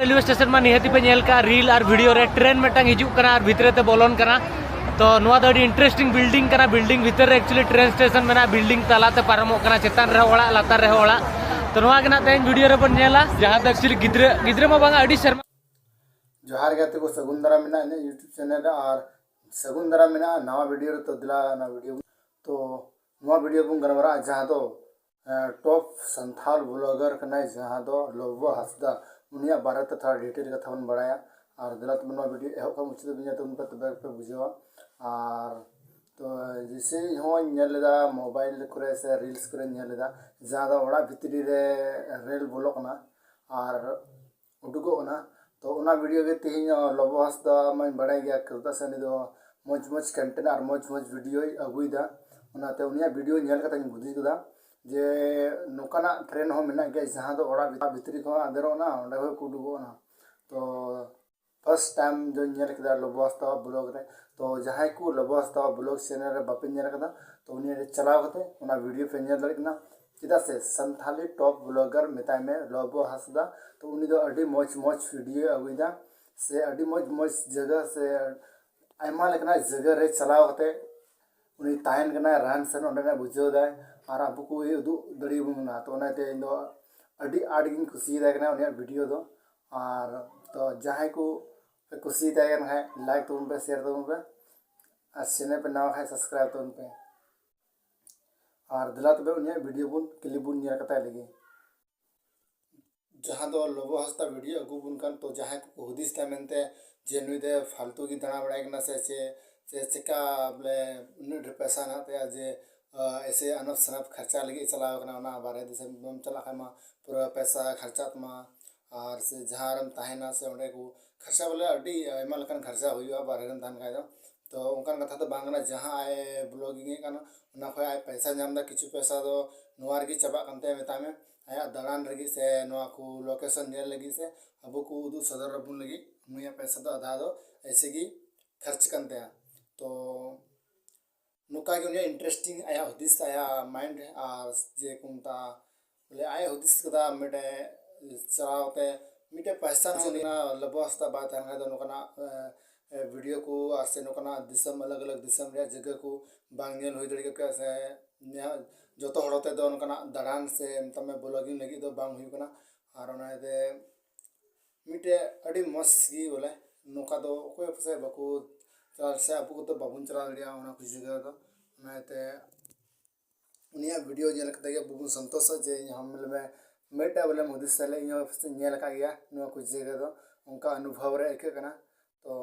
railway station में निहती पे nail का रील और वीडियो रे ट्रेन मेटंग हिजुक कना और भितरे ते बोलोन कना तो नवा दो इंटरेस्टिंग बिल्डिंग कना बिल्डिंग भीतर रे एक्चुअली ट्रेन स्टेशन में बिल्डिंग तलाते पारमो कना चेतान रे ओड़ा लातार रे ओड़ा तो नवा के ना तेन वीडियो रे बन नेला जहां तक एक्चुअली गिद्रे मा बांगा अडी शर्मा जोहार गाते को सगुंदरा मेना यूट्यूब चैनल और सगुंदरा मेना नवा वीडियो तो दिला ना वीडियो तो नवा वीडियो बुन गनवरा जहां तो टॉप संथाल ब्लॉगर कनाय जहां तो लोबो हसदा उनिया बारे तो थोड़ा डिटेल कथा बन बढ़ाया और दिला तो नवा वीडियो एहो का मुझे बिना तो उनका तबे पे बुझेवा और तो जैसे हो नेलेदा मोबाइल करे से रील्स करे नेलेदा जहां तो ओड़ा भितरी रे रेल बोलो कना और उडुगो ना तो उना वीडियो के तेज लोबो हसदा मैं बड़ा गया करता सनी दो मज मज कंटेंट और मज मज वीडियो अगुईदा उनाते उनिया वीडियो नेल कता बुझी कदा जे नोकाना ट्रेन हो मेना गया जहां तो ओड़ा भितरी को आदरो ना ओंडे हो कुडुगो ना तो फर्स्ट टाइम जो नेल कदा लोबो हसदा ब्लॉग रे तो जहां को लोबो हसदा ब्लॉग चैनल रे बापे नेल कदा तो उनिया चलाव कते उना वीडियो पे नेल दरकना चिदा से संथाली टॉप ब्लॉगर मेताय में लोबो हसदा तो उनी दो अडी मौज मौज वीडियो अगुइदा से अडी मौज मौज जगह से आयमा लेकना जगह रे चलाव कते उनी तायन कना रान सन ओंडे बुझो दा और अब को ये उदु दड़ी बुना तो ओनाते इन दो अडी आडगिन खुशी दा कना उनी वीडियो दो और तो जहां को खुशी दा है लाइक तो उन पे शेयर तो उन पे और चैनल पे नवा है सब्सक्राइब तो उन पे और दिला तबे उनिया वीडियो बुन क्लिप बुन निया कता लगे जहां दो लोबो हसता वीडियो अगु बुन कान तो जहां को हुदिस ता मेनते जे नुई दे फालतू की दाना बड़ाई कना से चिका बोले उन्हें पैसा ना ते जे ऐसे अनफ सनफ खर्चा लगी चलाव कना ना बारे दिसे बम चला खामा पूरा पैसा खर्चा तमा और से जहारम ताहेना से ओंडे को खर्चा बोले अडी एमा लकन खर्चा हुआ बारे रन दान खाय तो उनका कथा तो बांगना जहां आए ब्लॉगिंग काना उना खय आए पैसा नाम दा किछु पैसा दो नवार की चबा कंते मेता में आया दलान लगी से नवा को लोकेशन नेल लगी से अब को उदु सदर रबुन लगी मुया पैसा दो आधा दो ऐसे की खर्च कंते तो नुका के उनिया इंटरेस्टिंग आया हुदिस आया माइंड और जे कुंता बोले आया हुदिस कदा मेटे चलावते मिटे पैसा ना लबोस्ता बात है दो नुकना वीडियो को और से नुकना दिसम अलग अलग दिसम रे जगह को बांगनेल होई दड़ी के से जो तो हड़ते दो नुकना दड़ान से तमे ब्लॉगिंग लगी दो बांग हुई कना और ओनाते मिटे अडी मस्गी बोले नुका दो कोई से बको चल से अब को तो बाबुन चला लिया ओना कुछ जगह तो ओनाते उनिया वीडियो नेल कते बुबुन संतोष जे हम में मेटा बोले मुदिस से ले यो नेल का गया नो कुछ जगह तो उनका अनुभव रे के कना तो